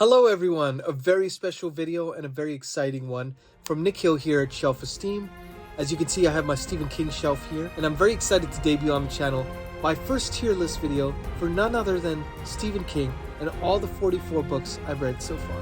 Hello everyone, a very special video and a very exciting one from Nikhil here at Shelf-Esteem. As you can see, I have my Stephen King shelf here, and I'm very excited to debut on the channel my first tier list video for none other than Stephen King and all the 44 books I've read so far.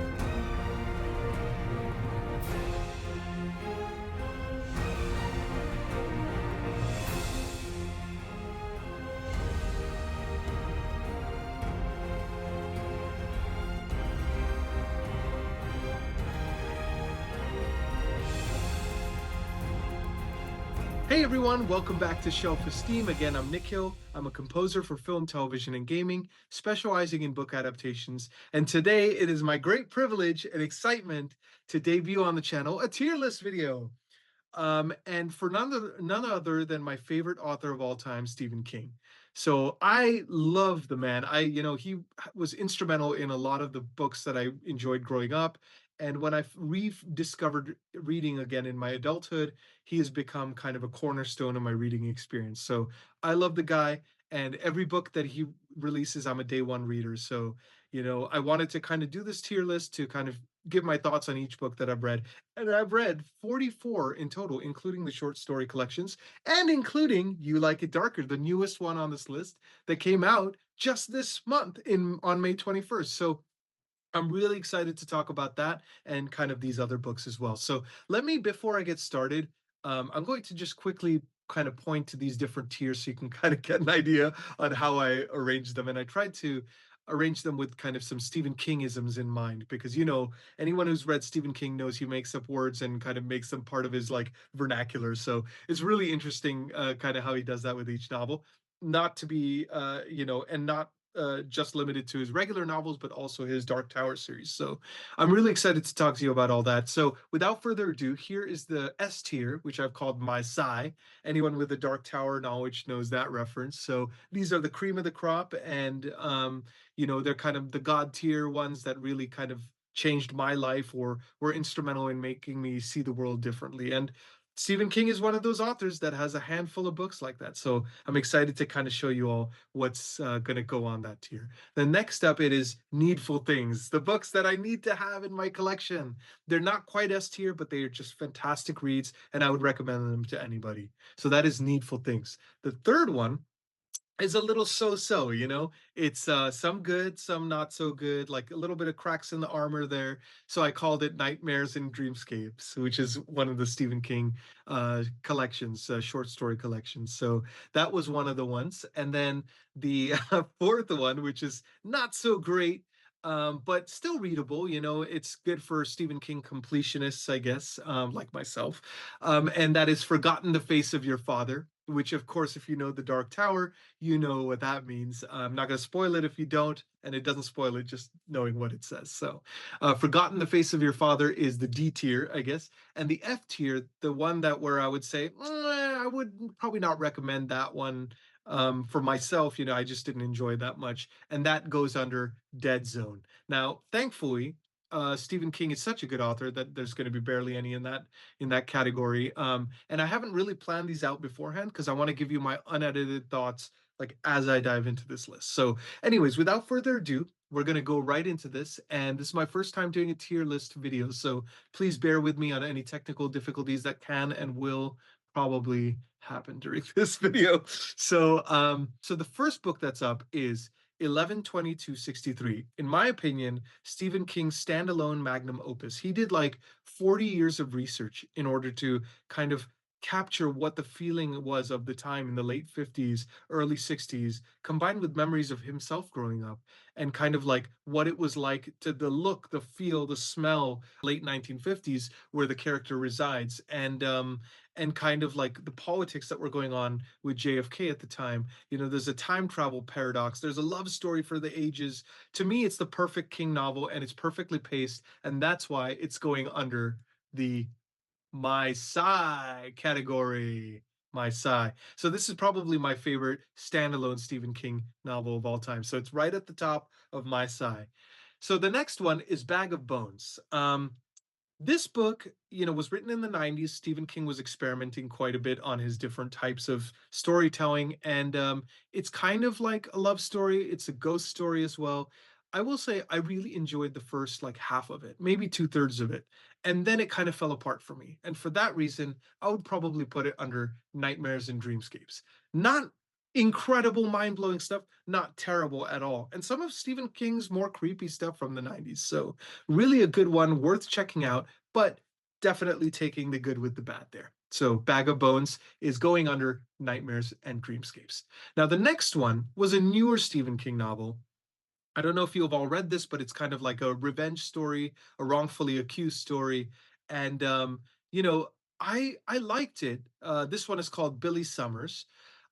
Hey everyone, welcome back to Shelf-Esteem. Again, I'm Nikhil. I'm a composer for film, television, and gaming, specializing in book adaptations. And today it is my great privilege and excitement to debut on the channel a tier list video. And for none other than my favorite author of all time, Stephen King. So I love the man. He was instrumental in a lot of the books that I enjoyed growing up. And when I rediscovered reading again in my adulthood, he has become kind of a cornerstone of my reading experience. So I love the guy, and every book that he releases, I'm a day one reader. So, I wanted to kind of do this tier list to kind of give my thoughts on each book that I've read. And I've read 44 in total, including the short story collections and including You Like It Darker, the newest one on this list that came out just this month on May 21st. So I'm really excited to talk about that and kind of these other books as well. So before I get started, I'm going to just quickly kind of point to these different tiers so you can kind of get an idea on how I arrange them. And I tried to arrange them with kind of some Stephen King-isms in mind because, anyone who's read Stephen King knows he makes up words and kind of makes them part of his like vernacular. So it's really interesting kind of how he does that with each novel. Not to be, and not just limited to his regular novels, but also his Dark Tower series. So I'm really excited to talk to you about all that. So without further ado, here is the S tier, which I've called my Psy. Anyone with the Dark Tower knowledge knows that reference. So these are the cream of the crop, and they're kind of the god tier ones that really kind of changed my life or were instrumental in making me see the world differently. And Stephen King is one of those authors that has a handful of books like that. So I'm excited to kind of show you all what's going to go on that tier. The next up, it is Needful Things, the books that I need to have in my collection. They're not quite S tier, but they are just fantastic reads, and I would recommend them to anybody. So that is Needful Things. The third one is a little so-so, it's some good, some not so good, like a little bit of cracks in the armor there. So I called it Nightmares and Dreamscapes, which is one of the Stephen King collections, short story collections. So that was one of the ones. And then the fourth one, which is not so great, but still readable. It's good for Stephen King completionists, I guess, like myself. And that is Forgotten the Face of Your Father, which, of course, if you know The Dark Tower, you know what that means. I'm not going to spoil it if you don't, and it doesn't spoil it just knowing what it says. So, Forgotten the Face of Your Father is the D tier, I guess, and the F tier, the one that where I would say I would probably not recommend that one for myself. I just didn't enjoy that much, and that goes under Dead Zone. Now, thankfully, Stephen King is such a good author that there's going to be barely any in that category. And I haven't really planned these out beforehand because I want to give you my unedited thoughts like as I dive into this list. So, anyways, without further ado, we're going to go right into this. And this is my first time doing a tier list video, so please bear with me on any technical difficulties that can and will probably happen during this video. So the first book that's up is 11/22/63. In my opinion, Stephen King's standalone magnum opus. He did like 40 years of research in order to kind of capture what the feeling was of the time in the late 50s, early 60s, combined with memories of himself growing up and kind of like what it was like to the look, the feel, the smell, late 1950s where the character resides. And kind of like the politics that were going on with JFK at the time. There's a time travel paradox. There's a love story for the ages. To me, it's the perfect King novel, and it's perfectly paced, and that's why it's going under the my Psy category. My Psy. So this is probably my favorite standalone Stephen King novel of all time. So it's right at the top of my Psy. So the next one is Bag of Bones. This book, was written in the 90s. Stephen King was experimenting quite a bit on his different types of storytelling, and it's kind of like a love story. It's a ghost story as well. I will say I really enjoyed the first like half of it, maybe two-thirds of it. And then it kind of fell apart for me. And for that reason, I would probably put it under nightmares and dreamscapes. Not incredible, mind-blowing stuff, not terrible at all. And some of Stephen King's more creepy stuff from the 90s. So really a good one, worth checking out, but definitely taking the good with the bad there. So Bag of Bones is going under nightmares and dreamscapes. Now, the next one was a newer Stephen King novel. I don't know if you've all read this, but it's kind of like a revenge story, a wrongfully accused story. And you know, I liked it. This one is called Billy Summers.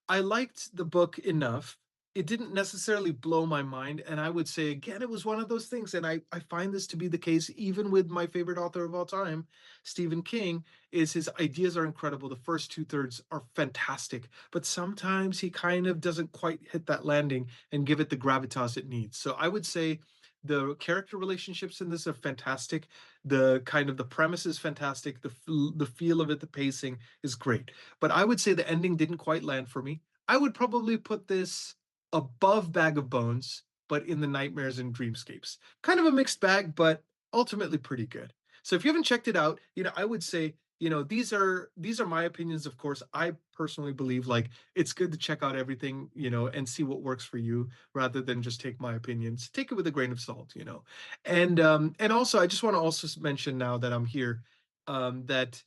I liked the book enough. It didn't necessarily blow my mind. And I would say, again, it was one of those things. And I find this to be the case even with my favorite author of all time, Stephen King, is his ideas are incredible. The first two-thirds are fantastic. But sometimes he kind of doesn't quite hit that landing and give it the gravitas it needs. So I would say the character relationships in this are fantastic. The kind of the premise is fantastic. The feel of it, the pacing is great. But I would say the ending didn't quite land for me. I would probably put this above Bag of Bones, but in the Nightmares and Dreamscapes. Kind of a mixed bag, but ultimately pretty good. So if you haven't checked it out, I would say, these are my opinions, of course. I personally believe like it's good to check out everything, and see what works for you rather than just take my opinions. Take it with a grain of salt. And also I just want to also mention now that I'm here, that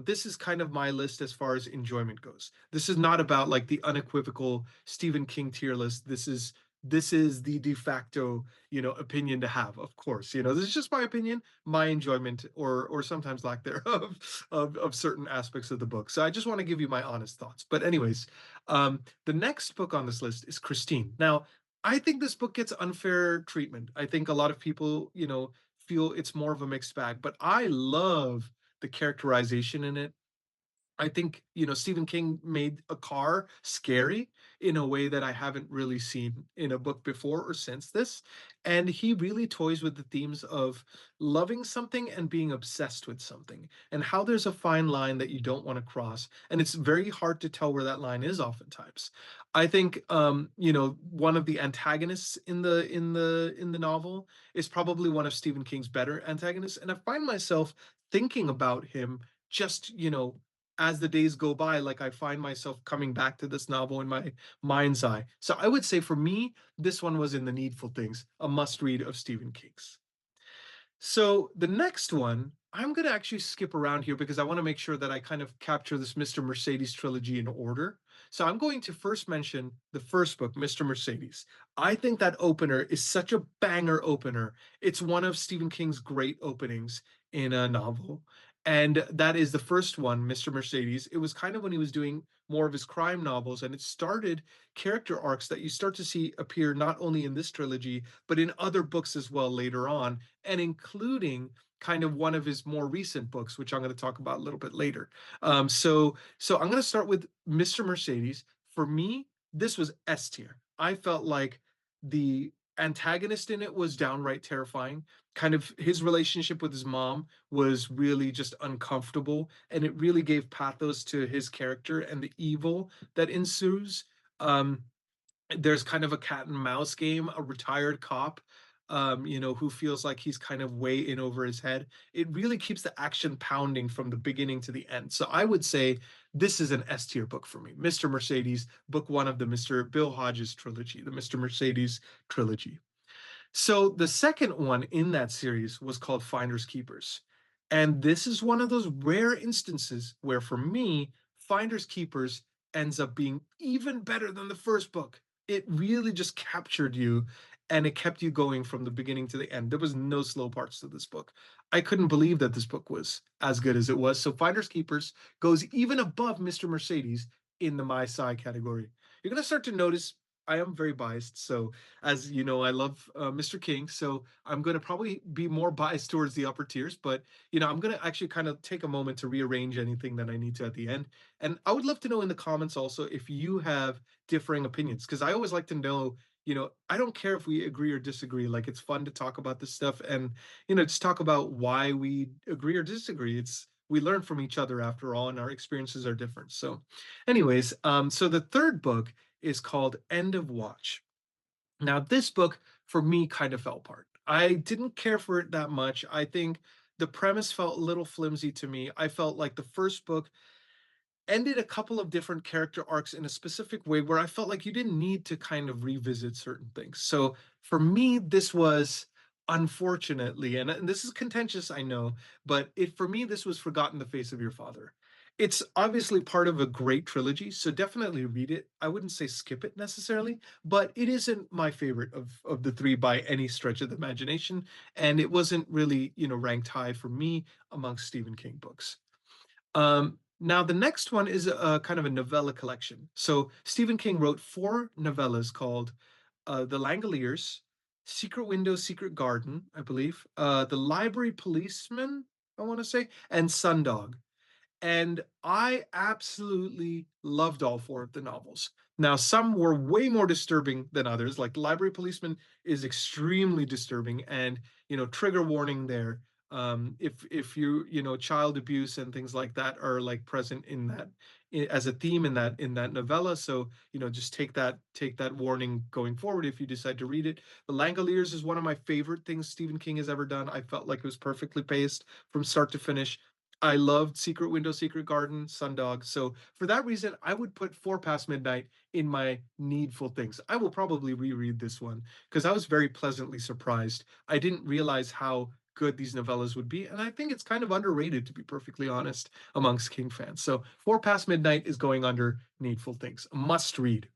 this is kind of my list as far as enjoyment goes. This is not about like the unequivocal Stephen King tier list. This is the de facto, opinion to have, of course. This is just my opinion, my enjoyment, or sometimes lack thereof of certain aspects of the book. So I just want to give you my honest thoughts. But anyways, the next book on this list is Christine. Now, I think this book gets unfair treatment. I think a lot of people, feel it's more of a mixed bag, but I love the characterization in it. I think, Stephen King made a car scary in a way that I haven't really seen in a book before or since this. And he really toys with the themes of loving something and being obsessed with something, and how there's a fine line that you don't want to cross. And it's very hard to tell where that line is oftentimes. I think, one of the antagonists in the novel is probably one of Stephen King's better antagonists. And I find myself thinking about him just, as the days go by, like I find myself coming back to this novel in my mind's eye. So I would say for me, this one was in the Needful Things, a must read of Stephen King's. So the next one, I'm going to actually skip around here because I want to make sure that I kind of capture this Mr. Mercedes trilogy in order. So I'm going to first mention the first book, Mr. Mercedes. I think that opener is such a banger opener. It's one of Stephen King's great openings in a novel. And that is the first one, Mr. Mercedes. It was kind of when he was doing more of his crime novels, and it started character arcs that you start to see appear not only in this trilogy, but in other books as well later on, and including kind of one of his more recent books, which I'm going to talk about a little bit later. So I'm going to start with Mr. Mercedes. For me, this was S tier. I felt like the antagonist in it was downright terrifying. Kind of his relationship with his mom was really just uncomfortable, and it really gave pathos to his character and the evil that ensues. Um, there's kind of a cat and mouse game, a retired cop, who feels like he's kind of way in over his head. It really keeps the action pounding from the beginning to the end. So I would say this is an S tier book for me. Mr. Mercedes, book one of the Mr. Bill Hodges trilogy, the Mr. Mercedes trilogy. So the second one in that series was called Finders Keepers. And this is one of those rare instances where, for me, Finders Keepers ends up being even better than the first book. It really just captured you, and it kept you going from the beginning to the end. There was no slow parts to this book. I couldn't believe that this book was as good as it was. So Finders Keepers goes even above Mr. Mercedes in the My Sci category. You're going to start to notice I am very biased. So, as you know, I love Mr. King. So I'm going to probably be more biased towards the upper tiers. But, I'm going to actually kind of take a moment to rearrange anything that I need to at the end. And I would love to know in the comments also if you have differing opinions, because I always like to know. I don't care if we agree or disagree. Like, it's fun to talk about this stuff and, just talk about why we agree or disagree. We learn from each other after all, and our experiences are different. So, anyways, so the third book is called End of Watch. Now, this book for me, kind of fell apart. I didn't care for it that much. I think the premise felt a little flimsy to me. I felt like the first book ended a couple of different character arcs in a specific way where I felt like you didn't need to kind of revisit certain things. So for me, this was unfortunately, and this is contentious, I know, but it for me, this was Forgotten the Face of Your Father. It's obviously part of a great trilogy, so definitely read it. I wouldn't say skip it necessarily, but it isn't my favorite of the three by any stretch of the imagination, and it wasn't really, ranked high for me amongst Stephen King books. Now, the next one is a kind of a novella collection. So Stephen King wrote four novellas called The Langoliers, Secret Window, Secret Garden, I believe, The Library Policeman, I want to say, and Sundog. And I absolutely loved all four of the novels. Now, some were way more disturbing than others. Like Library Policeman is extremely disturbing, and trigger warning there. If child abuse and things like that are like present in that as a theme in that novella. So just take that warning going forward if you decide to read it. The Langoliers is one of my favorite things Stephen King has ever done. I felt like it was perfectly paced from start to finish. I loved Secret Window, Secret Garden, Sundog. So for that reason, I would put Four Past Midnight in my needful things. I will probably reread this one because I was very pleasantly surprised. I didn't realize how good these novellas would be, and I think it's kind of underrated, to be perfectly honest, amongst King fans. So Four Past Midnight is going under needful things. A must read.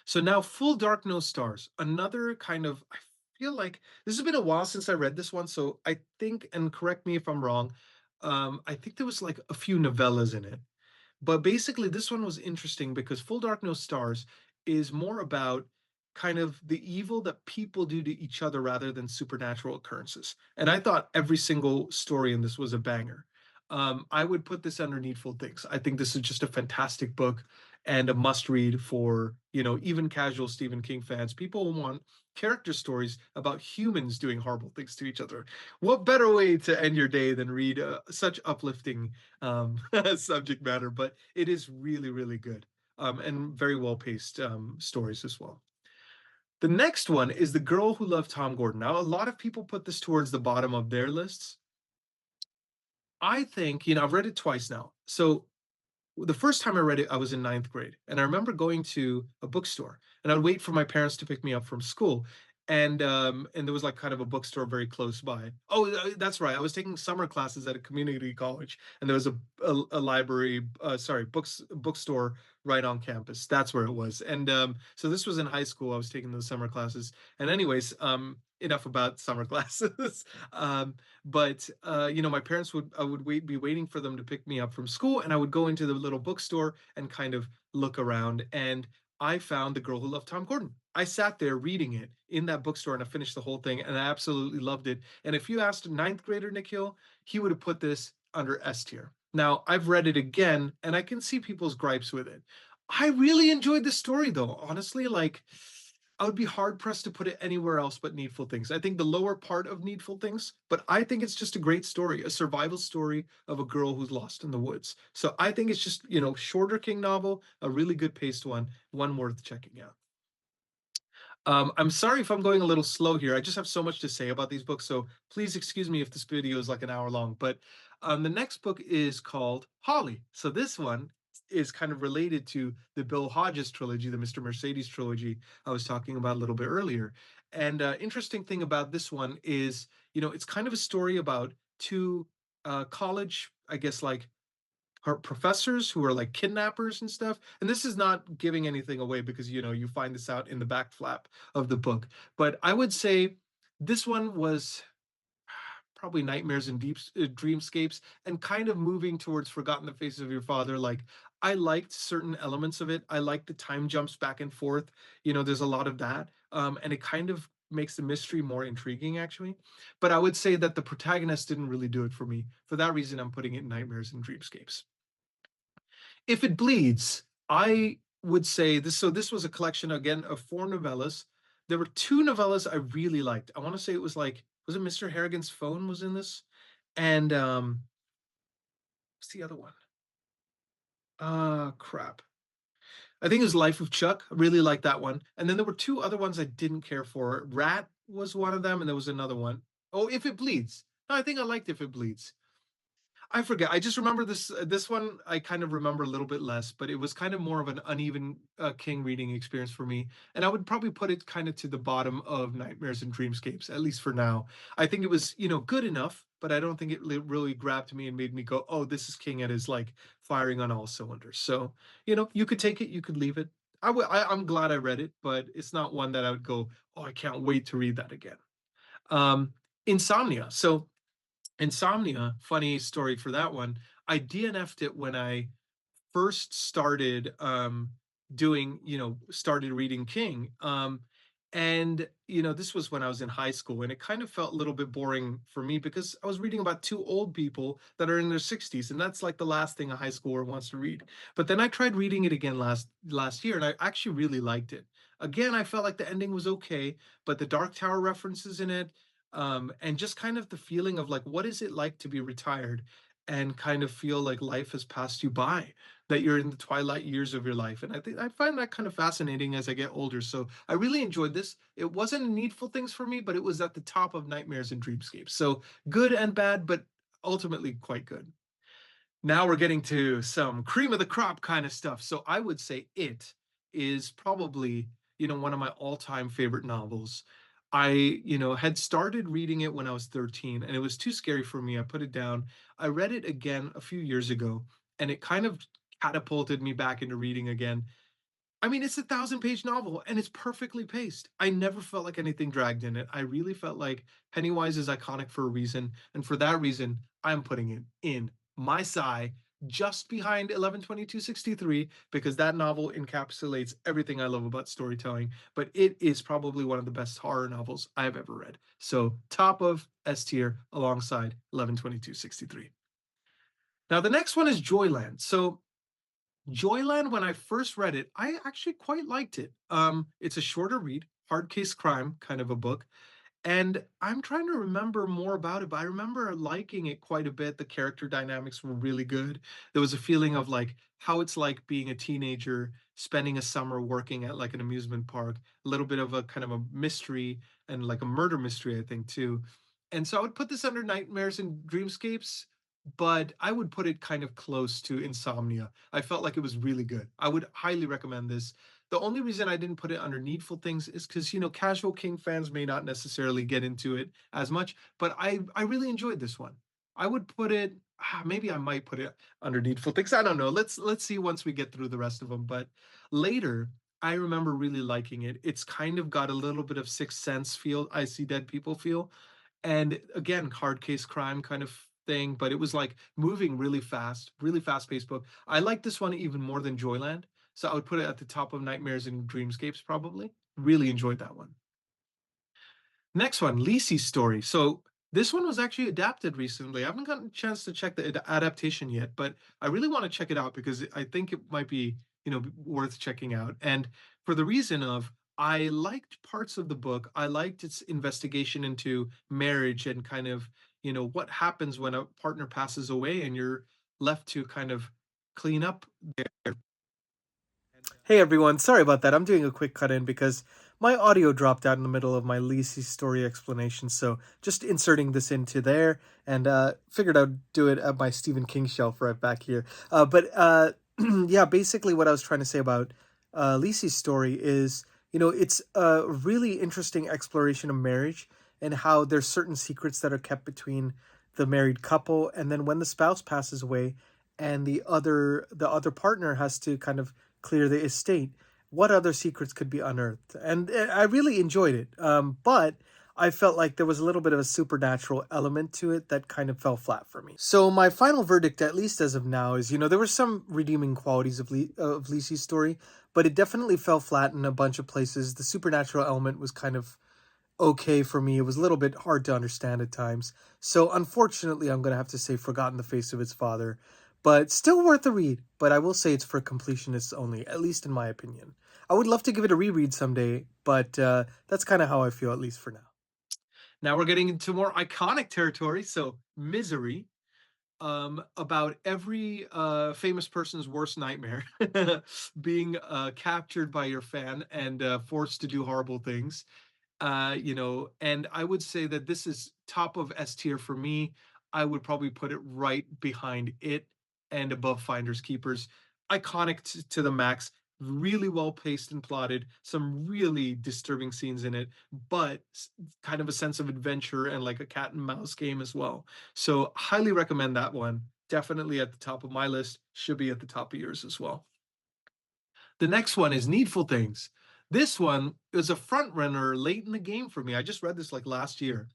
So now Full Dark No Stars, another kind of, I feel like this has been a while since I read this one, so I think, and correct me if I'm wrong, I think there was like a few novellas in it. But basically, this one was interesting because Full Dark No Stars is more about kind of the evil that people do to each other rather than supernatural occurrences. And I thought every single story in this was a banger. I would put this under Needful Things. I think this is just a fantastic book and a must read for, even casual Stephen King fans. People want character stories about humans doing horrible things to each other. What better way to end your day than read such uplifting subject matter? But it is really, really good, and very well paced stories as well. The next one is The Girl Who Loved Tom Gordon. Now, a lot of people put this towards the bottom of their lists. I think, I've read it twice now. So the first time I read it, I was in ninth grade, and I remember going to a bookstore, and I'd wait for my parents to pick me up from school, and there was like kind of a bookstore very close by. Oh, that's right, I was taking summer classes at a community college, and there was a library, sorry, bookstore right on campus. That's where it was, and so this was in high school. I was taking those summer classes, and anyways, enough about summer classes. But my parents would I would be waiting for them to pick me up from school, and I would go into the little bookstore and kind of look around. And I found The Girl Who Loved Tom Gordon. I sat there reading it in that bookstore, and I finished the whole thing, and I absolutely loved it. And if you asked ninth grader Nick Hill, he would have put this under S tier. Now I've read it again, and I can see people's gripes with it. I really enjoyed the story, though. Honestly, like I would be hard pressed to put it anywhere else but Needful Things. I think the lower part of Needful Things, but I think it's just a great story, a survival story of a girl who's lost in the woods. So I think it's just, shorter King novel, a really good paced one worth checking out. I'm sorry if I'm going a little slow here. I just have so much to say about these books, so please excuse me if this video is like an hour long. But the next book is called Holly. So this one is kind of related to the Bill Hodges trilogy, the Mr. Mercedes trilogy I was talking about a little bit earlier. And interesting thing about this one is, it's kind of a story about two college, I guess, like professors who are like kidnappers and stuff. And this is not giving anything away because you find this out in the back flap of the book. But I would say this one was probably nightmares and deep dreamscapes and kind of moving towards Forgotten the Faces of Your Father. Like I liked certain elements of it. I liked the time jumps back and forth. There's a lot of that, and it kind of makes the mystery more intriguing actually. But I would say that the protagonist didn't really do it for me. For that reason, I'm putting it in nightmares and dreamscapes. If It Bleeds, I would say this. So this was a collection again of four novellas. There were two novellas I really liked. I want to say it was like, was it Mr. Harrigan's Phone was in this? And what's the other one? Crap. I think it was Life of Chuck. I really liked that one. And then there were two other ones I didn't care for. Rat was one of them, and there was another one. Oh, If It Bleeds. No, I think I liked If It Bleeds. I forget. I just remember this one I kind of remember a little bit less, but it was kind of more of an uneven King reading experience for me. And I would probably put it kind of to the bottom of Nightmares and Dreamscapes, at least for now. I think it was, good enough, but I don't think it really grabbed me and made me go, "Oh, this is King at his like firing on all cylinders." So, you could take it, you could leave it. I'm glad I read it, but it's not one that I would go, "Oh, I can't wait to read that again." Um, Insomnia. So Insomnia, funny story for that one. I DNF'd it when I first started started reading King. And this was when I was in high school, and it kind of felt a little bit boring for me because I was reading about two old people that are in their 60s, and that's like the last thing a high schooler wants to read. But then I tried reading it again last year, and I actually really liked it. Again, I felt like the ending was okay, but the Dark Tower references in it, and just kind of the feeling of like, what is it like to be retired and kind of feel like life has passed you by, that you're in the twilight years of your life. And I think I find that kind of fascinating as I get older. So I really enjoyed this. It wasn't a Needful Things for me, but it was at the top of Nightmares and Dreamscapes. So good and bad, but ultimately quite good. Now we're getting to some cream of the crop kind of stuff. So I would say it is probably, one of my all-time favorite novels. I, had started reading it when I was 13 and it was too scary for me. I put it down. I read it again a few years ago and it kind of catapulted me back into reading again. I mean, it's a 1,000-page novel and it's perfectly paced. I never felt like anything dragged in it. I really felt like Pennywise is iconic for a reason. And for that reason, I'm putting it in my sigh just behind 11/22/63 because that novel encapsulates everything I love about storytelling. But it is probably one of the best horror novels I've ever read. So, top of S tier alongside 11/22/63. Now, the next one is Joyland. So, Joyland, when I first read it, I actually quite liked it. It's a shorter read, hard case crime kind of a book. And I'm trying to remember more about it, but I remember liking it quite a bit. The character dynamics were really good. There was a feeling of like how it's like being a teenager, spending a summer working at like an amusement park, a little bit of a kind of a mystery and like a murder mystery, I think, too. And so I would put this under Nightmares and Dreamscapes, but I would put it kind of close to Insomnia. I felt like it was really good. I would highly recommend this. The only reason I didn't put it under Needful Things is because casual King fans may not necessarily get into it as much, but I really enjoyed this one. I would put it, maybe I might put it under Needful Things. I don't know. Let's see once we get through the rest of them. But later, I remember really liking it. It's kind of got a little bit of Sixth Sense feel, I See Dead People feel, and again, hard case crime kind of thing, but it was like moving really fast paced book. I like this one even more than Joyland, so I would put it at the top of Nightmares and Dreamscapes probably. Really enjoyed that one. Next one, Lisey's Story. So this one was actually adapted recently. I haven't gotten a chance to check the adaptation yet, but I really want to check it out because I think it might be, worth checking out. And for the reason of I liked parts of the book. I liked its investigation into marriage and kind of, what happens when a partner passes away and you're left to kind of clean up. Hey everyone, sorry about that. I'm doing a quick cut in because my audio dropped out in the middle of my Lacey story explanation. So just inserting this into there and figured I'd do it at my Stephen King shelf right back here. But yeah, basically what I was trying to say about Lacey's story is, it's a really interesting exploration of marriage and how there's certain secrets that are kept between the married couple, and then when the spouse passes away and the other partner has to kind of clear the estate, what other secrets could be unearthed? And I really enjoyed it. But I felt like there was a little bit of a supernatural element to it that kind of fell flat for me. So my final verdict, at least as of now, is there were some redeeming qualities of Lisey's story, but it definitely fell flat in a bunch of places. The supernatural element was kind of okay for me. It was a little bit hard to understand at times. So unfortunately, I'm going to have to say Forgotten the Face of Its Father, but still worth a read. But I will say it's for completionists only, at least in my opinion. I would love to give it a reread someday, but that's kind of how I feel, at least for now. Now we're getting into more iconic territory. So Misery. about every famous person's worst nightmare being captured by your fan and forced to do horrible things. And I would say that this is top of S tier for me. I would probably put it right behind it and above Finders Keepers. Iconic to the max, really well paced and plotted, some really disturbing scenes in it, but kind of a sense of adventure and like a cat and mouse game as well. So, highly recommend that one. Definitely at the top of my list, should be at the top of yours as well. The next one is Needful Things. This one is a front runner late in the game for me. I just read this like last year,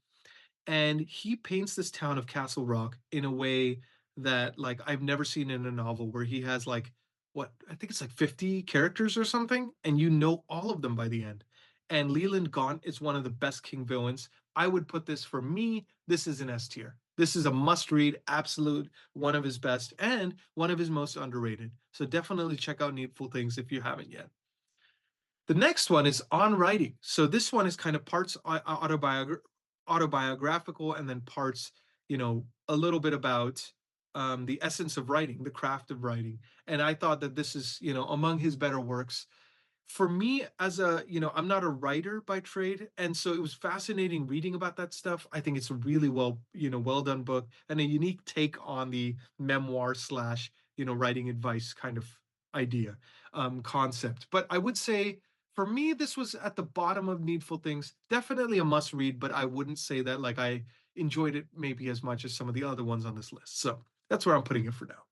and he paints this town of Castle Rock in a way that like I've never seen in a novel, where he has like, what, I think it's like 50 characters or something, and you know all of them by the end. And Leland Gaunt is one of the best king villains. I would put this, for me, this is an S tier. This is a must read, absolute one of his best and one of his most underrated. So definitely check out Needful Things if you haven't yet. The next one is On Writing. So this one is kind of parts autobiographical, and then parts, a little bit about the essence of writing, the craft of writing. And I thought that this is, among his better works. For me, as I'm not a writer by trade, and so it was fascinating reading about that stuff. I think it's a really well done book and a unique take on the memoir slash, writing advice kind of idea, concept. But I would say, for me, this was at the bottom of Needful Things. Definitely a must read, but I wouldn't say that like I enjoyed it maybe as much as some of the other ones on this list. So that's where I'm putting it for now.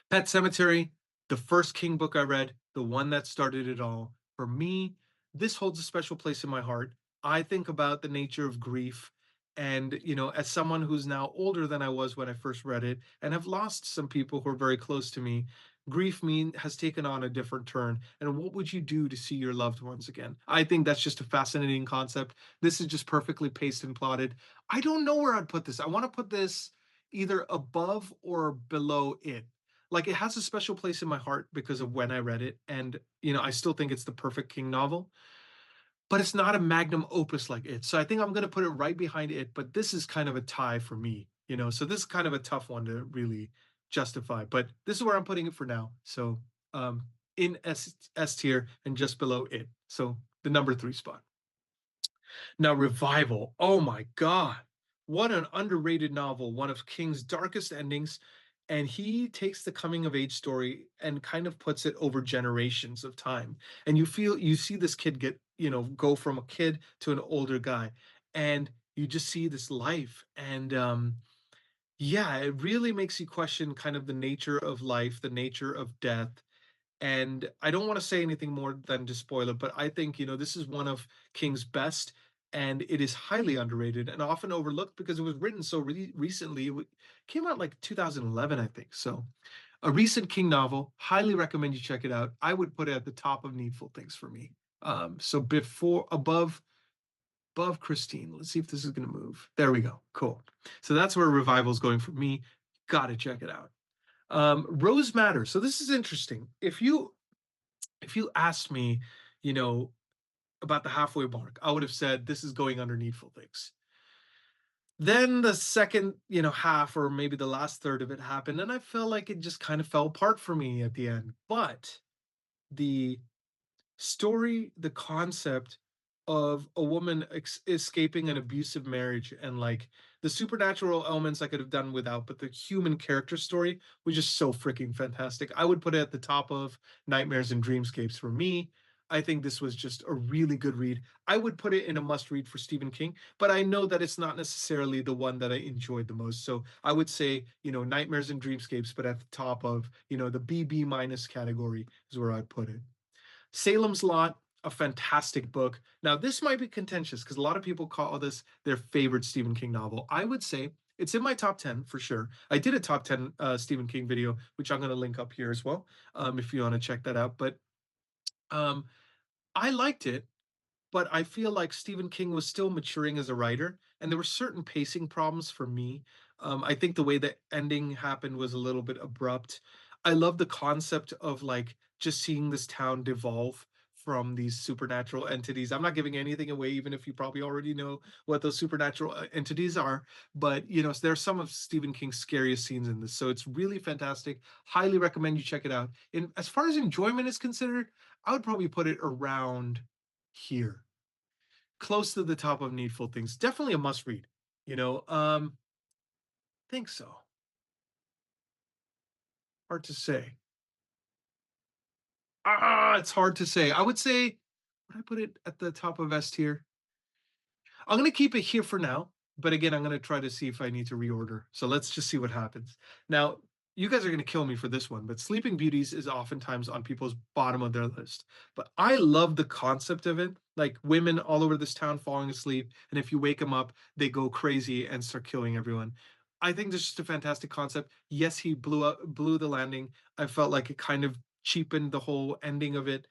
Pet Cemetery, the first King book I read, the one that started it all. For me, this holds a special place in my heart. I think about the nature of grief. And, as someone who's now older than I was when I first read it and have lost some people who are very close to me, grief has taken on a different turn. And what would you do to see your loved ones again? I think that's just a fascinating concept. This is just perfectly paced and plotted. I don't know where I'd put this. I want to put this either above or below it. Like, it has a special place in my heart because of when I read it, and I still think it's the perfect King novel, but it's not a magnum opus like it. So I think I'm going to put it right behind it, but this is kind of a tie for me. So this is kind of a tough one to really justify, but this is where I'm putting it for now. So in S tier and just below it. So the number 3 spot. Now, Revival. Oh my God. What an underrated novel, one of King's darkest endings. And he takes the coming of age story and kind of puts it over generations of time. And you see this kid go from a kid to an older guy. And you just see this life. And yeah, it really makes you question kind of the nature of life, the nature of death. And I don't want to say anything more than to spoil it, but I think, this is one of King's best, and it is highly underrated and often overlooked because it was written so recently. Came out like 2011, I think. So, a recent King novel. Highly recommend you check it out. I would put it at the top of Needful Things for me. So above Christine. Let's see if this is going to move. There we go. Cool. So that's where Revival's going for me. Got to check it out. Rose Matters. So this is interesting. If you asked me, you know, about the halfway mark, I would have said this is going under Needful Things. Then the second, half, or maybe the last third of it happened, and I felt like it just kind of fell apart for me at the end. But the story, the concept of a woman escaping an abusive marriage, and like the supernatural elements I could have done without, but the human character story was just so freaking fantastic. I would put it at the top of Nightmares and Dreamscapes for me. I think this was just a really good read. I would put it in a must read for Stephen King, but I know that it's not necessarily the one that I enjoyed the most. So I would say, Nightmares and Dreamscapes, but at the top of, the BB minus category is where I'd put it. Salem's Lot, a fantastic book. Now, this might be contentious because a lot of people call this their favorite Stephen King novel. I would say it's in my top 10 for sure. I did a top 10 Stephen King video, which I'm going to link up here as well, if you want to check that out. But um, I liked it, but I feel like Stephen King was still maturing as a writer, and there were certain pacing problems for me. I think the way the ending happened was a little bit abrupt. I love the concept of like just seeing this town devolve from these supernatural entities. I'm not giving anything away, even if you probably already know what those supernatural entities are. But there's some of Stephen King's scariest scenes in this, so it's really fantastic. Highly recommend you check it out. And as far as enjoyment is considered, I would probably put it around here, close to the top of Needful Things. Definitely a must read. You know, think so. Hard to say. It's hard to say. I would say, would I put it at the top of S tier? I'm going to keep it here for now, but again, I'm going to try to see if I need to reorder. So let's just see what happens. Now, you guys are going to kill me for this one, but Sleeping Beauties is oftentimes on people's bottom of their list. But I love the concept of it. Like women all over this town falling asleep, and if you wake them up, they go crazy and start killing everyone. I think this is just a fantastic concept. Yes, he blew the landing. I felt like it kind of cheapened the whole ending of it.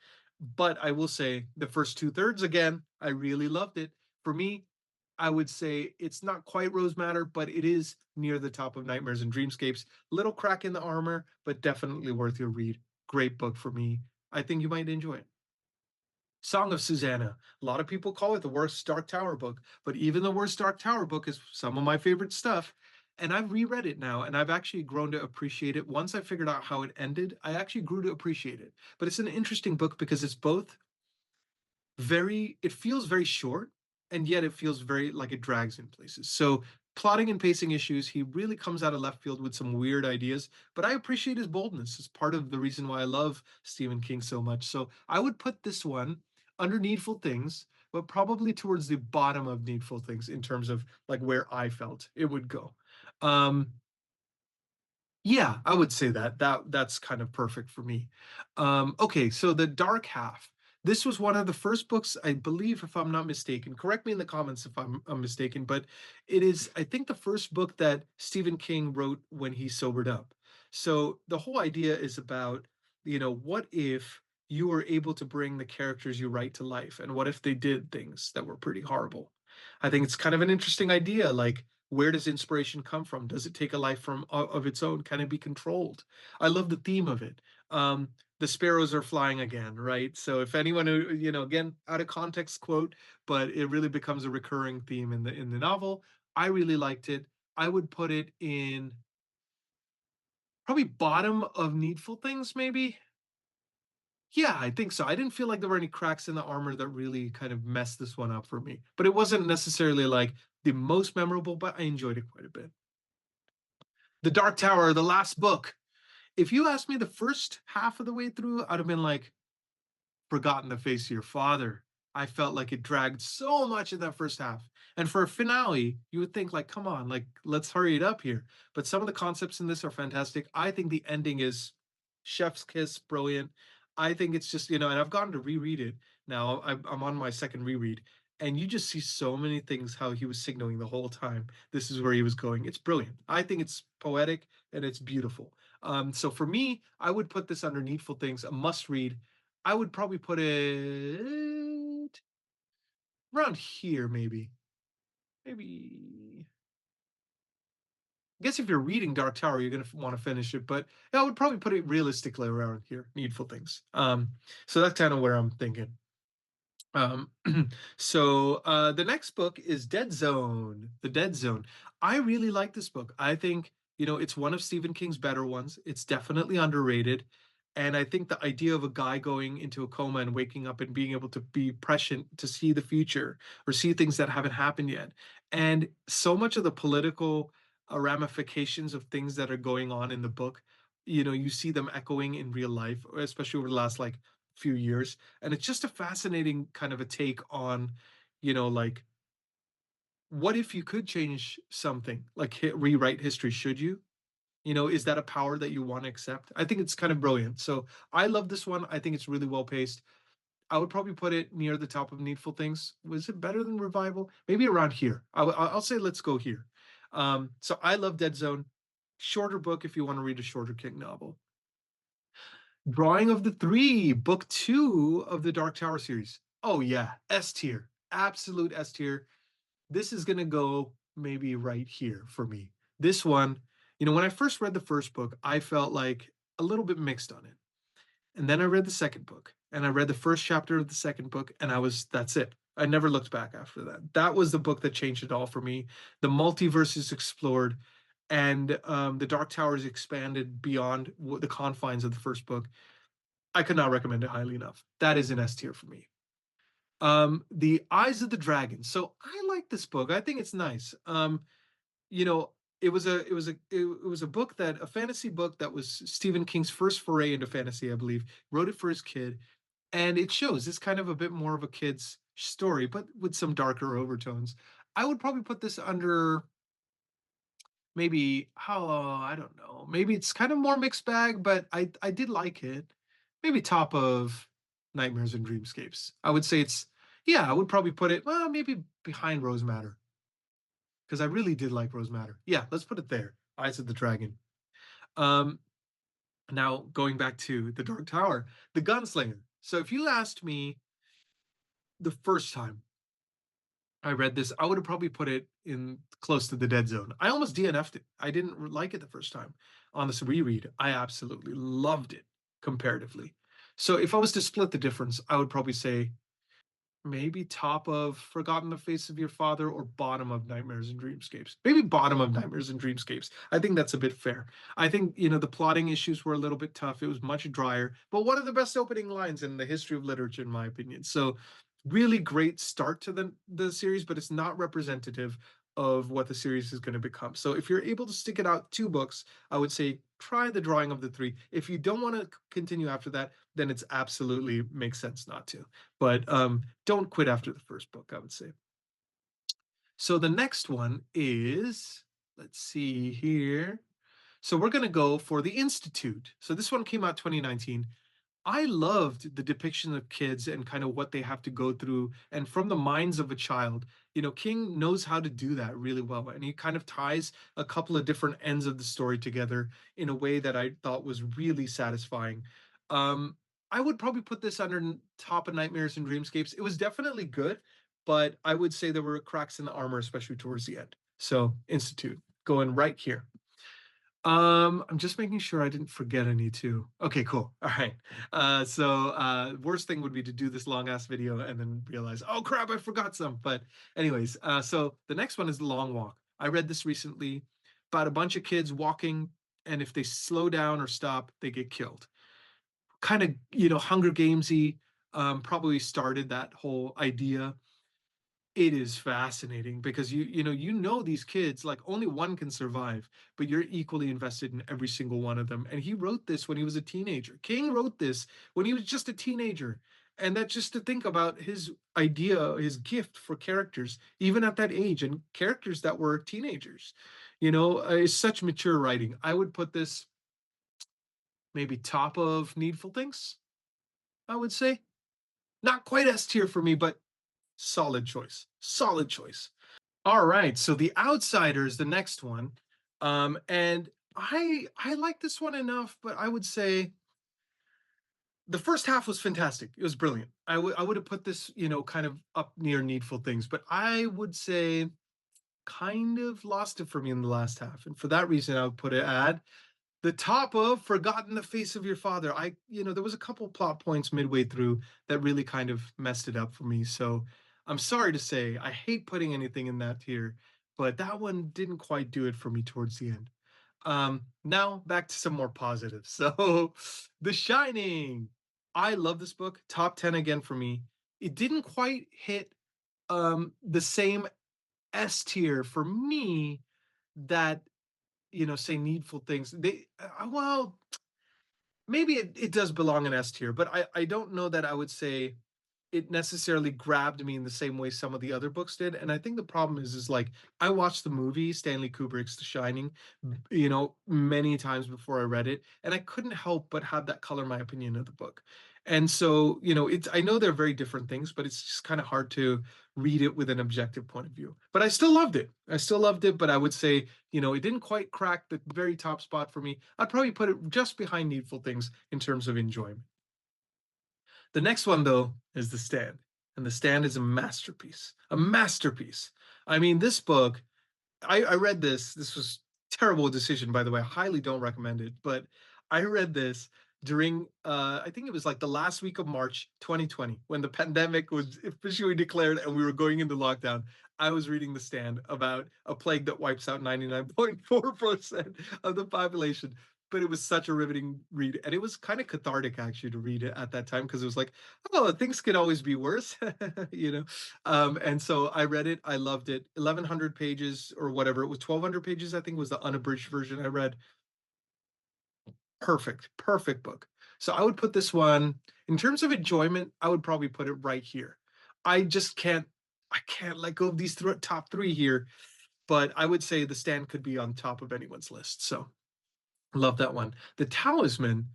But I will say the first two thirds again, I really loved it. For me, I would say it's not quite Rose Matter, but it is near the top of Nightmares and Dreamscapes. Little crack in the armor, but definitely worth your read. Great book for me. I think you might enjoy it. Song of Susanna. A lot of people call it the worst Dark Tower book, but even the worst Dark Tower book is some of my favorite stuff. And I've reread it now, and I've actually grown to appreciate it. Once I figured out how it ended, I actually grew to appreciate it. But it's an interesting book because it's both it feels very short, and yet it feels very like it drags in places. So plotting and pacing issues, he really comes out of left field with some weird ideas, but I appreciate his boldness. It's part of the reason why I love Stephen King so much. So I would put this one under Needful Things, but probably towards the bottom of Needful Things in terms of like where I felt it would go. um yeah, I would say that's kind of perfect for me. Okay, so The Dark Half. This was one of the first books, I believe, if I'm not mistaken. Correct me in the comments if I'm mistaken, but it is, I think, the first book that Stephen King wrote when he sobered up. So the whole idea is about, what if you were able to bring the characters you write to life, and what if they did things that were pretty horrible? I think it's kind of an interesting idea. Like, where does inspiration come from? Does it take a life of its own? Can it be controlled? I love the theme of it. The sparrows are flying again, right? So if anyone who, again, out of context quote, but it really becomes a recurring theme in the novel. I really liked it. I would put it in probably bottom of Needful Things, maybe. Yeah, I think so. I didn't feel like there were any cracks in the armor that really kind of messed this one up for me. But it wasn't necessarily like the most memorable, but I enjoyed it quite a bit. The Dark Tower, the last book. If you asked me the first half of the way through, I'd have been like, Forgotten the Face of Your Father. I felt like it dragged so much in that first half. And for a finale, you would think, like, come on, like, let's hurry it up here. But some of the concepts in this are fantastic. I think the ending is chef's kiss, brilliant. I think it's just, and I've gotten to reread it now. I'm on my second reread, and you just see so many things how he was signaling the whole time. This is where he was going. It's brilliant. I think it's poetic and it's beautiful. So for me, I would put this under Needful Things, a must read. I would probably put it around here, maybe. Maybe. I guess if you're reading Dark Tower, you're gonna want to finish it, but yeah, I would probably put it realistically around here. Needful Things. So that's kind of where I'm thinking. Um, so the next book is Dead Zone. The Dead Zone. I really like this book. I think, it's one of Stephen King's better ones. It's definitely underrated. And I think the idea of a guy going into a coma and waking up and being able to be prescient to see the future or see things that haven't happened yet. And so much of the political ramifications of things that are going on in the book, you see them echoing in real life, especially over the last like few years. And it's just a fascinating kind of a take on, like, what if you could change something, like rewrite history? Should you? Is that a power that you want to accept? I think it's kind of brilliant. So I love this one. I think it's really well paced. I would probably put it near the top of Needful Things. Was it better than Revival? Maybe around here. I'll say let's go here. So I love Dead Zone. Shorter book if you want to read a shorter King novel. Drawing of the Three, book two of the Dark Tower series. Oh yeah, S tier, absolute S tier. This is gonna go maybe right here for me. This one, when I first read the first book, I felt like a little bit mixed on it. And then I read the second book, and I read the first chapter of the second book, and that's it. I never looked back after that. That was the book that changed it all for me. The multiverse is explored, and the Dark Tower is expanded beyond the confines of the first book. I could not recommend it highly enough. That is an S tier for me. The Eyes of the Dragon. So I like this book. I think it's nice. You know, it was a book that a fantasy book that was Stephen King's first foray into fantasy, I believe. Wrote it for his kid, and it shows it's kind of a bit more of a kid's story, but with some darker overtones. I would probably put this under maybe how I don't know. Maybe it's kind of more mixed bag, but I did like it. Maybe top of Nightmares and Dreamscapes. I would say it's yeah. I would probably put it well maybe behind Rose Matter because I really did like Rose Matter. Yeah, let's put it there. Eyes of the Dragon. Um, Now going back to the Dark Tower, the Gunslinger. So if you asked me the first time I read this, I would have probably put it in close to the dead zone. I almost DNF'd it. I didn't like it the first time. On this reread, I absolutely loved it comparatively. So if I was to split the difference, I would probably say maybe top of Forgotten the Face of Your Father or bottom of Nightmares and Dreamscapes. Maybe bottom of Nightmares and Dreamscapes. I think that's a bit fair. I think, the plotting issues were a little bit tough. It was much drier, but one of the best opening lines in the history of literature, in my opinion. So, really great start to the series, but it's not representative of what the series is going to become. So, if you're able to stick it out two books, I would say try the drawing of the three. If you don't want to continue after that, then it's absolutely makes sense not to. But don't quit after the first book, I would say. So the next one is, let's see here. So we're going to go for The Institute. So this one came out 2019. I loved the depiction of kids and kind of what they have to go through and from the minds of a child. King knows how to do that really well. And he kind of ties a couple of different ends of the story together in a way that I thought was really satisfying. Um, I would probably put this under top of Nightmares and Dreamscapes. It was definitely good, but I would say there were cracks in the armor, especially towards the end. So, Institute, going right here. I'm just making sure I didn't forget any too. Okay, cool. All right. Worst thing would be to do this long ass video and then realize, oh crap, I forgot some. But anyways, so the next one is The Long Walk. I read this recently about a bunch of kids walking, and if they slow down or stop, they get killed. Kind of, Hunger Gamesy, probably started that whole idea. It is fascinating because you know these kids, like only one can survive, but you're equally invested in every single one of them. And he wrote this when he was a teenager. King wrote this when he was just a teenager. And that just to think about his idea, his gift for characters, even at that age, and characters that were teenagers, is such mature writing. I would put this maybe top of Needful Things, I would say. Not quite S tier for me, but solid choice. Solid choice. All right, so The Outsider is the next one. And I like this one enough, but I would say the first half was fantastic. It was brilliant. I would have put this, kind of up near Needful Things, but I would say kind of lost it for me in the last half. And for that reason, I would put it at the top of Forgotten the Face of Your Father. There was a couple plot points midway through that really kind of messed it up for me. So I'm sorry to say, I hate putting anything in that tier, but that one didn't quite do it for me towards the end. Now back to some more positives. So, The Shining. I love this book. Top 10 again for me. It didn't quite hit the same S tier for me that say Needful Things. Well, maybe it does belong in S tier, but I don't know that I would say it necessarily grabbed me in the same way some of the other books did. And I think the problem is like I watched the movie Stanley Kubrick's The Shining, many times before I read it, and I couldn't help but have that color my opinion of the book. And so, it's I know they're very different things, but it's just kind of hard to read it with an objective point of view. But I still loved it. I still loved it, but I would say, it didn't quite crack the very top spot for me. I'd probably put it just behind Needful Things in terms of enjoyment. The next one, though, is The Stand. And The Stand is a masterpiece. A masterpiece. I mean, this book, I read this. This was terrible decision, by the way. I highly don't recommend it. But I read this. during I think it was like the last week of March 2020 when the pandemic was officially declared and we were going into lockdown. I was reading The Stand about a plague that wipes out 99.4% of the population. But it was such a riveting read. And it was kind of cathartic actually to read it at that time because it was like, oh, things could always be worse, you know. And so I read it. I loved it. 1,100 pages or whatever. It was 1,200 pages, I think, was the unabridged version I read. Perfect, perfect book. So I would put this one in terms of enjoyment. I would probably put it right here. I just can't. I can't let go of these top three here, but I would say The Stand could be on top of anyone's list. So love that one. The Talisman.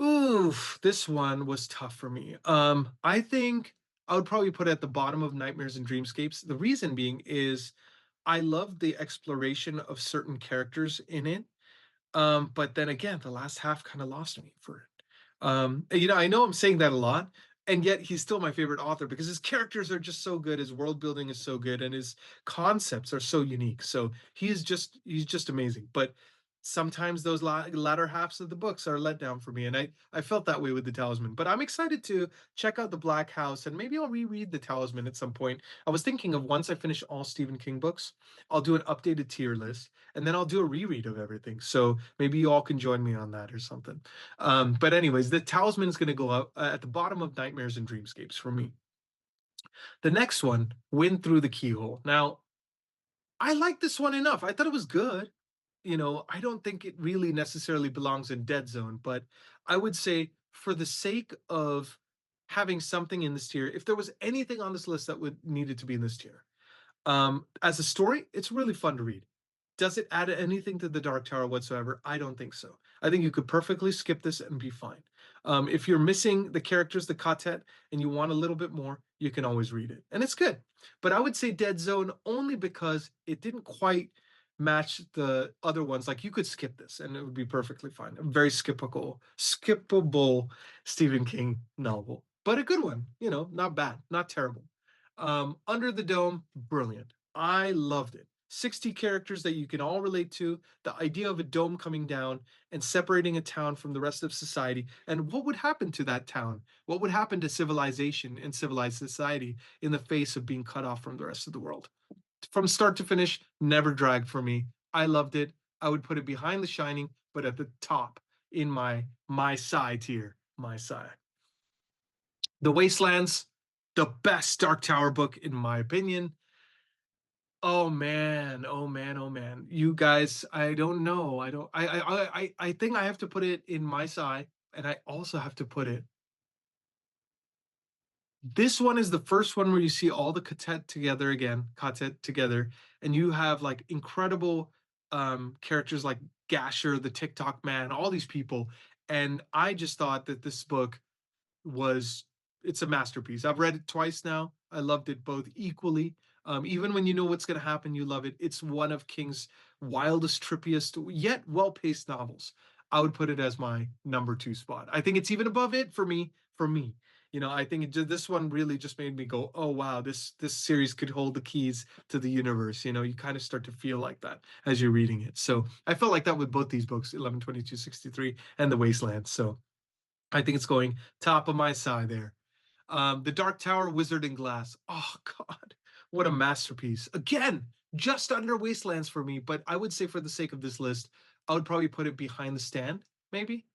Oof, this one was tough for me. I think I would probably put it at the bottom of Nightmares and Dreamscapes. The reason being is I love the exploration of certain characters in it. But then again, the last half kind of lost me for it. I know I'm saying that a lot, and yet he's still my favorite author because his characters are just so good, his world building is so good, and his concepts are so unique. So he's just amazing. But sometimes those latter halves of the books are let down for me, and I felt that way with The Talisman. But I'm excited to check out The Black House, and maybe I'll reread The Talisman at some point. I was thinking of once I finish all Stephen King books, I'll do an updated tier list and then I'll do a reread of everything. So maybe you all can join me on that or something. But anyways, the Talisman is going to go up at the bottom of Nightmares and Dreamscapes for me. The next one, Wind Through the Keyhole. Now, I like this one enough. I thought it was good. I don't think it really necessarily belongs in Dead Zone, but I would say for the sake of having something in this tier, if there was anything on this list that would needed to be in this tier, as a story, it's really fun to read. Does it add anything to the Dark Tower whatsoever? I don't think so. I think you could perfectly skip this and be fine. If you're missing the characters, the quartet, and you want a little bit more, you can always read it, and it's good. But I would say Dead Zone only because it didn't quite match the other ones. Like you could skip this, and it would be perfectly fine. A very skippable Stephen King novel, but a good one. Not bad, not terrible. Under the Dome, brilliant. I loved it. 60 characters that you can all relate to, the idea of a dome coming down and separating a town from the rest of society, and what would happen to that town? What would happen to civilization and civilized society in the face of being cut off from the rest of the world? From start to finish, never dragged for me. I loved it. I would put it behind The Shining, but at the top in my side tier, my side. The Wastelands, the best Dark Tower book in my opinion. Oh man, oh man, oh man. You guys, I don't know. I don't I think I have to put it in my side, and I also have to put it. This one is the first one where you see all the quartet together, and you have like incredible characters like Gasher, the TikTok man, all these people. And I just thought that this book was it's a masterpiece. I've read it twice now. I loved it both equally. Even when you know what's going to happen, you love it. It's one of King's wildest, trippiest, yet well-paced novels. I would put it as my number two spot. I think it's even above it for me. For me, I think this one really just made me go, "Oh wow, this series could hold the keys to the universe." You kind of start to feel like that as you're reading it. So I felt like that with both these books, 11/22/63 and The Wasteland. So I think it's going top of my side there. The Dark Tower, Wizard and Glass. Oh God, what a masterpiece! Again, just under Wastelands for me, but I would say for the sake of this list, I would probably put it behind The Stand, maybe.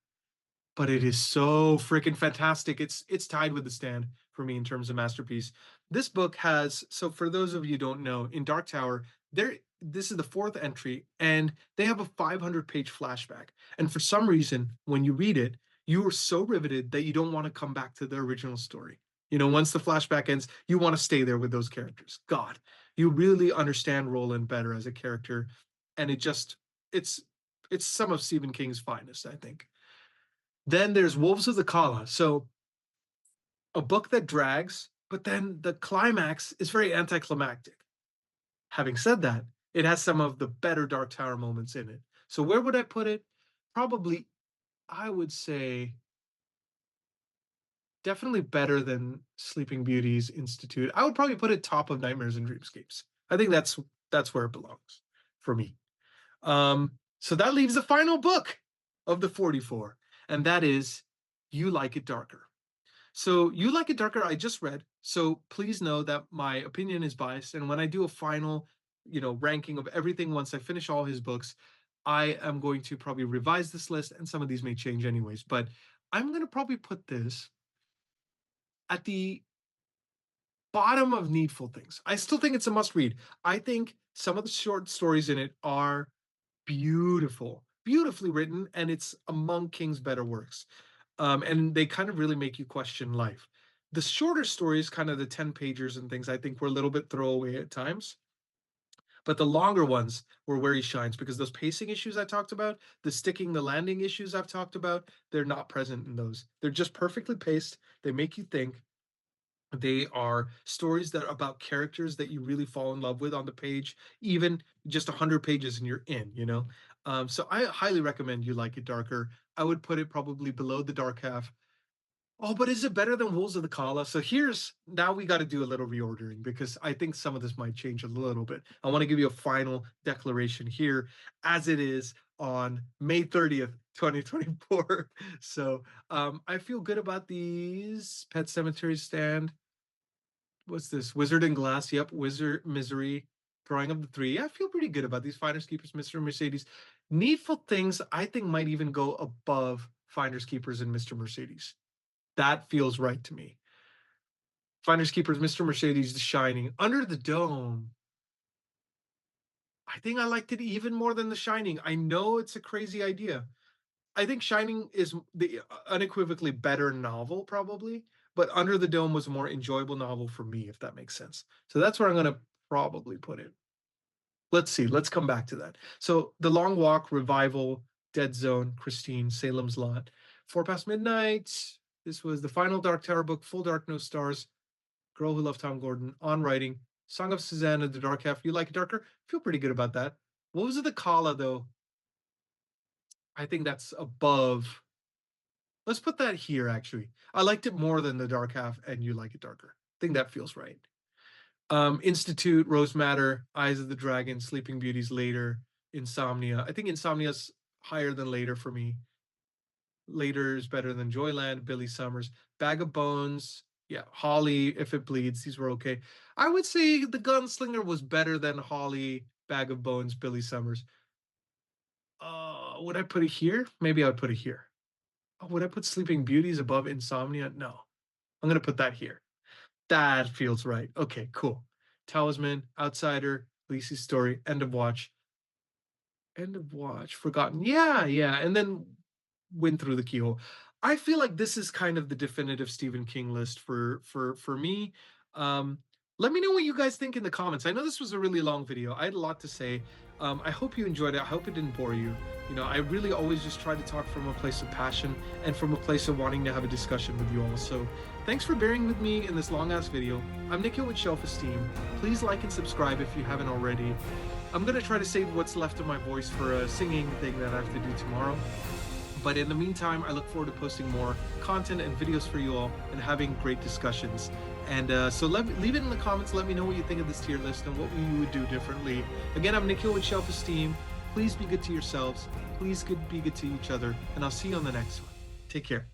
But it is so freaking fantastic. It's tied with The Stand for me in terms of masterpiece. This book has so for those of you who don't know, in Dark Tower, there this is the fourth entry, and they have a 500-page flashback. And for some reason, when you read it, you are so riveted that you don't want to come back to the original story. Once the flashback ends, you want to stay there with those characters. God, you really understand Roland better as a character, and it's it's some of Stephen King's finest, I think. Then there's Wolves of the Kala. So a book that drags, but then the climax is very anticlimactic. Having said that, it has some of the better Dark Tower moments in it. So where would I put it? Probably, I would say definitely better than Sleeping Beauty's Institute. I would probably put it top of Nightmares and Dreamscapes. I think that's where it belongs for me. So that leaves the final book of the 44. and that is You Like It Darker. So You Like It Darker, I just read. So please know that my opinion is biased. And when I do a final, ranking of everything once I finish all his books, I am going to probably revise this list, and some of these may change anyways. But I'm going to probably put this at the bottom of Needful Things. I still think it's a must read. I think some of the short stories in it are beautiful, beautifully written, and it's among King's better works. And they kind of really make you question life. The shorter stories, kind of the 10 pagers and things, I think were a little bit throwaway at times. But the longer ones were where he shines, because those pacing issues I talked about, the sticking the landing issues I've talked about, they're not present in those. They're just perfectly paced. They make you think. They are stories that are about characters that you really fall in love with on the page, even just 100 pages and you're in. So I highly recommend You Like It Darker. I would put it probably below The Dark Half. Oh, but is it better than Wolves of the Kala? So now we got to do a little reordering, because I think some of this might change a little bit. I want to give you a final declaration here as it is on May 30th, 2024. So I feel good about these. Pet Cemetery Stand. What's this? Wizard and Glass. Yep. Wizard, Misery, Drawing of the Three. Yeah, I feel pretty good about these. Finders Keepers, Mr. Mercedes. Needful Things, I think, might even go above Finders Keepers and Mr. Mercedes. That feels right to me. Finders Keepers, Mr. Mercedes, The Shining. Under the Dome, I think I liked it even more than The Shining. I know it's a crazy idea. I think Shining is the unequivocally better novel, probably, but Under the Dome was a more enjoyable novel for me, if that makes sense. So that's where I'm going to probably put it. Let's see. Let's come back to that. So The Long Walk, Revival, Dead Zone, Christine, Salem's Lot, Four Past Midnight. This was the final Dark Tower book, Full Dark, No Stars, Girl Who Loved Tom Gordon, On Writing, Song of Susanna, The Dark Half. You Like It Darker? Feel pretty good about that. What was it, the Kala, though? I think that's above. Let's put that here, actually. I liked it more than The Dark Half and You Like It Darker. I think that feels right. Institute, Rose Matter, Eyes of the Dragon, Sleeping Beauties later, Insomnia. I think Insomnia's higher than later for me. Later is better than Joyland, Billy Summers, Bag of Bones. Yeah, Holly, If It Bleeds. These were okay. I would say The Gunslinger was better than Holly, Bag of Bones, Billy Summers. Would I put it here? Maybe I would put it here. Oh, would I put Sleeping Beauties above Insomnia? No. I'm going to put that here. That feels right. Okay, cool. Talisman, Outsider, Lisi's Story, End of Watch. End of Watch, Forgotten. Yeah, yeah. And then Went Through the Keyhole. I feel like this is kind of the definitive Stephen King list for me. Um, Let me know what you guys think in the comments. I know this was a really long video. I had a lot to say. I hope you enjoyed it. I hope it didn't bore you. I really always just try to talk from a place of passion and from a place of wanting to have a discussion with you all. So thanks for bearing with me in this long ass video. I'm Nikhil with Shelf-Esteem. Please like and subscribe if you haven't already. I'm going to try to save what's left of my voice for a singing thing that I have to do tomorrow. But in the meantime, I look forward to posting more content and videos for you all and having great discussions. And so leave it in the comments. Let me know what you think of this tier list and what you would do differently. Again, I'm Nikhil with Shelf-Esteem. Please be good to yourselves. Please be good to each other. And I'll see you on the next one. Take care.